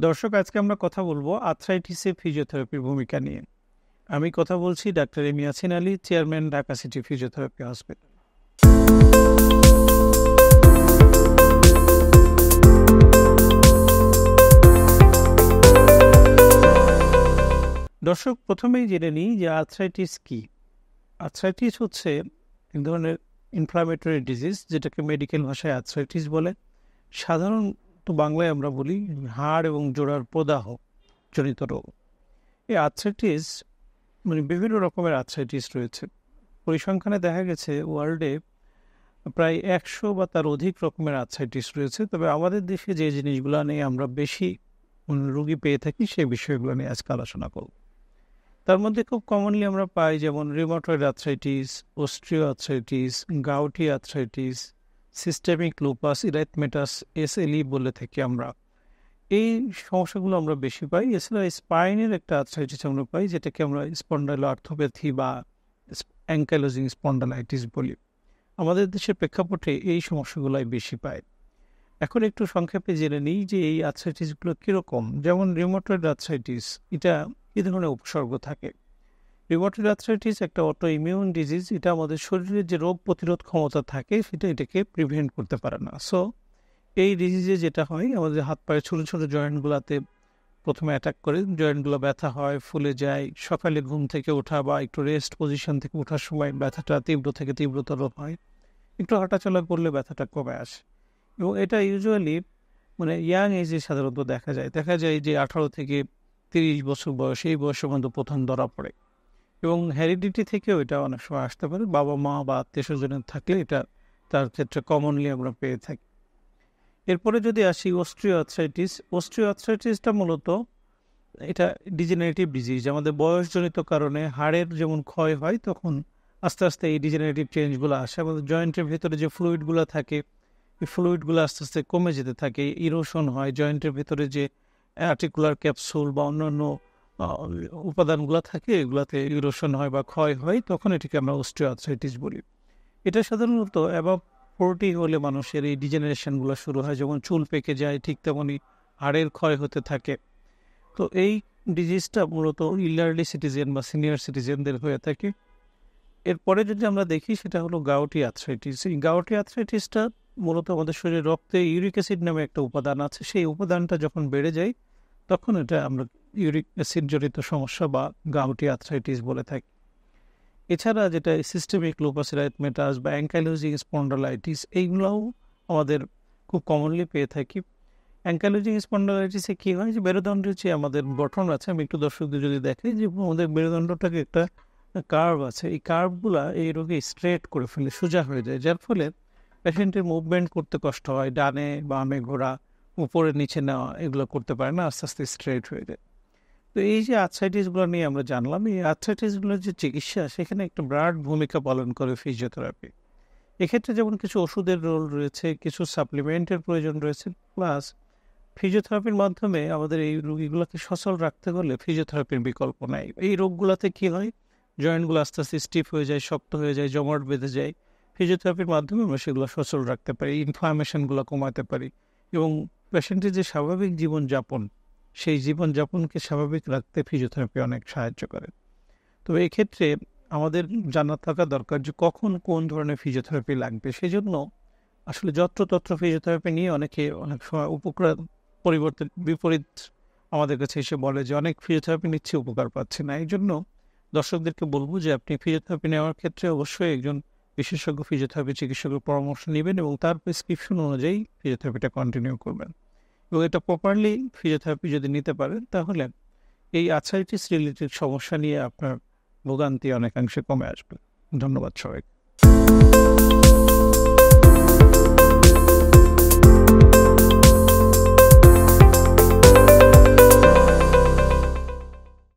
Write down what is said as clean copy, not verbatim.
দর্শক, আজকে আমরা কথা বলবো আর্থ্রাইটিসে ফিজিওথেরাপির ভূমিকা নিয়ে। আমি কথা বলছি doctor M Yasin Ali, chairman, Dhaka city physiotherapy hospital. দর্শক, প্রথমেই জেনে নিই যে আর্থ্রাইটিস কি। আর্থ্রাইটিস হচ্ছে এক ধরনের ইনফ্লামেটরি ডিজিজ, যেটাকে মেডিকেল ভাষায় আর্থ্রাইটিস বলে। সাধারণত বাংলায় আমরা বলি হাড় এবং জোড়ার প্রদাহ জনিত রোগ। এই আর্থ্রাইটিস বিভিন্ন রকমের আর্থ্রাইটিস রয়েছে। পরিসংখ্যানে দেখা গেছে ওয়ার্ল্ডে প্রায় 100 বা তার অধিক রকমের আর্থ্রাইটিস রয়েছে। তবে আমাদের দেশে যে জিনিসগুলো নিয়ে আমরা বেশি রোগী পেয়ে থাকি, সেই বিষয়গুলো নিয়ে আজকে আলোচনা করব। তার মধ্যে খুব কমনলি আমরা পাই যেমন rheumatoid arthritis, osteo arthritis, gouty arthritis, systemic lupus erythematosus, SLE বলে থাকি আমরা। এই সমস্যাগুলো আমরা বেশি পাই। এছাড়া স্পাইনের একটা আর্থ্রাইটিস আমরা পাই, যেটাকে আমরা স্পন্ডাইলোআর্থোপ্যাথি বা অ্যাঙ্কাইলোজিং স্পন্ডালাইটিস বলি। আমাদের দেশের প্রেক্ষাপটে এই সমস্যাগুলোই বেশি পায়। এখন একটু সংক্ষেপে জেনে নিই যে এই আর্থ্রাইটিসগুলো কীরকম। যেমন রিউমাটয়েড আর্থ্রাইটিস, এটা কী ধরনের উপসর্গ থাকে? রিউমাটয়েড আর্থ্রাইটিস একটা অটো ইমিউন ডিজিজ। এটা আমাদের শরীরের যে রোগ প্রতিরোধ ক্ষমতা থাকে এটাকে প্রিভেন্ট করতে পারে না। সো এই ডিজিজে যেটা হয়, আমাদের হাত পায়ের ছোটো ছোটো জয়েন্টগুলোতে প্রথমে অ্যাটাক করে, জয়েন্টগুলো ব্যথা হয়, ফুলে যায়। সকালে ঘুম থেকে ওঠা বা একটু রেস্ট পজিশন থেকে ওঠার সময় ব্যথাটা তীব্র থেকে তীব্রতর হয়। একটু হাঁটাচলা করলে ব্যথাটা কমে আসে এবং এটা ইউজুয়ালি ইয়াং এজে সাধারণত দেখা যায় যে 18 থেকে 30 বছর বয়স, এই বয়সের মধ্যে প্রথম ধরা পড়ে এবং হেরিডিটি থেকেও এটা অনেক সময় আসতে পারে। বাবা মা বা আত্মীয় স্বজনের থাকলে এটা তার ক্ষেত্রে কমনলি আমরা পেয়ে থাকি। এরপরে যদি আসি অস্ট্রিও আর্থ্রাইটিসটা মূলত এটা ডিজেনারেটিভ ডিজিজ। আমাদের বয়সজনিত কারণে হাড়ের যেমন ক্ষয় হয়, তখন আস্তে আস্তে এই ডিজেনারেটিভ চেঞ্জগুলো আসে। আমাদের জয়েন্টের ভেতরে যে ফ্লুইডগুলো থাকে, এই ফ্লুইডগুলো আস্তে আস্তে কমে যেতে থাকে, ইরোশন হয়। জয়েন্টের ভেতরে যে আর্টিকুলার ক্যাপসুল বা অন্যান্য উপাদানগুলো থাকে, এগুলোতে ইরোশন হয় বা ক্ষয় হয়, তখন এটিকে আমরা অস্ট্রিও আর্থ্রাইটিস বলি। এটা সাধারণত অ্যাবাভ 40 হলে মানুষের এই ডিজেনারেশনগুলো শুরু হয়। যেমন চুল পেকে যায়, ঠিক তেমনই হাড়ের ক্ষয় হতে থাকে। তো এই ডিজিজটা মূলত ইলার্লি সিটিজেন বা সিনিয়র সিটিজেনদের হয়ে থাকে। এরপরে যদি আমরা দেখি, সেটা হলো গাউটি আর্থ্রাইটিস। এই গাউটি আর্থ্রাইটিসটা মূলত আমাদের শরীরে রক্তে ইউরিক অ্যাসিড নামে একটা উপাদান আছে। সেই উপাদানটা যখন বেড়ে যায়, তখন এটা আমরা ইউরিক অ্যাসিড জনিত সমস্যা বা গাউটি আর্থ্রাইটিস বলে থাকি। এছাড়া যেটা সিস্টেমিক লুপাস এরিথমেটাস বা অ্যাঙ্কাইলোজিং স্পন্ডালাইটিস, এইগুলোও আমাদের খুব কমনলি পেয়ে থাকি। অ্যাঙ্কাইলোজিং স্পন্ডালাইটিসে কী হয়, যে মেরুদণ্ডের যে আমাদের গঠন আছে, আমি একটু দর্শকদের যদি দেখাই যে আমাদের মেরুদণ্ডটাকে একটা কার্ভ আছে, এই কার্ভগুলা এই রোগে স্ট্রেট করে ফেলে, সোজা হয়ে যায়, যার ফলে পেশেন্টের মুভমেন্ট করতে কষ্ট হয়। ডানে বামে ঘোরা, উপরে নিচে নেওয়া, এগুলো করতে পারে না, আস্তে আস্তে স্ট্রেট হয়ে যায়। তো এই যে আর্থ্রাইটিসগুলো নিয়ে আমরা জানলাম, এই আর্থ্রাইটিসগুলোর যে চিকিৎসা, সেখানে একটা বিরাট ভূমিকা পালন করে ফিজিওথেরাপি। এক্ষেত্রে যেমন কিছু ওষুধের রোল রয়েছে, কিছু সাপ্লিমেন্টের প্রয়োজন রয়েছে, প্লাস ফিজিওথেরাপির মাধ্যমে আমাদের এই রোগীগুলোকে সচল রাখতে হলে ফিজিওথেরাপির বিকল্প নাই। এই রোগগুলোতে কী হয়, জয়েন্টগুলো আস্তে আস্তে স্টিফ হয়ে যায়, শক্ত হয়ে যায়, জমাট বেঁধে যায়। ফিজিওথেরাপির মাধ্যমে আমরা সেগুলো সচল রাখতে পারি, ইনফ্লামেশনগুলো কমাতে পারি এবং পেশেন্টের যে স্বাভাবিক জীবনযাপন, সেই জীবনযাপনকে স্বাভাবিক রাখতে ফিজিওথেরাপি অনেক সাহায্য করে। তবে এক্ষেত্রে আমাদের জানা থাকা দরকার যে কখন কোন ধরনের ফিজিওথেরাপি লাগবে। সেজন্য আসলে যত্রতত্র ফিজিওথেরাপি নিয়ে অনেকে অনেক সময় উপকার বিপরীত আমাদের কাছে এসে বলে যে অনেক ফিজিওথেরাপি নিচ্ছে, উপকার পাচ্ছে না। এই জন্য দর্শকদেরকে বলবো যে আপনি ফিজিওথেরাপি নেওয়ার ক্ষেত্রে অবশ্যই একজন বিশেষজ্ঞ ফিজিওথেরাপি চিকিৎসকের পরামর্শ নেবেন এবং তার প্রেসক্রিপশন অনুযায়ী ফিজিওথেরাপিটা কন্টিনিউ করবেন। এবং এটা প্রপারলি ফিজিওথেরাপি যদি নিতে পারেন, তাহলে এই আর্থ্রাইটিস রিলেটেড সমস্যা নিয়ে আপনার ভোগান্তি অনেকাংশে কমে আসবে। ধন্যবাদ সবাইকে।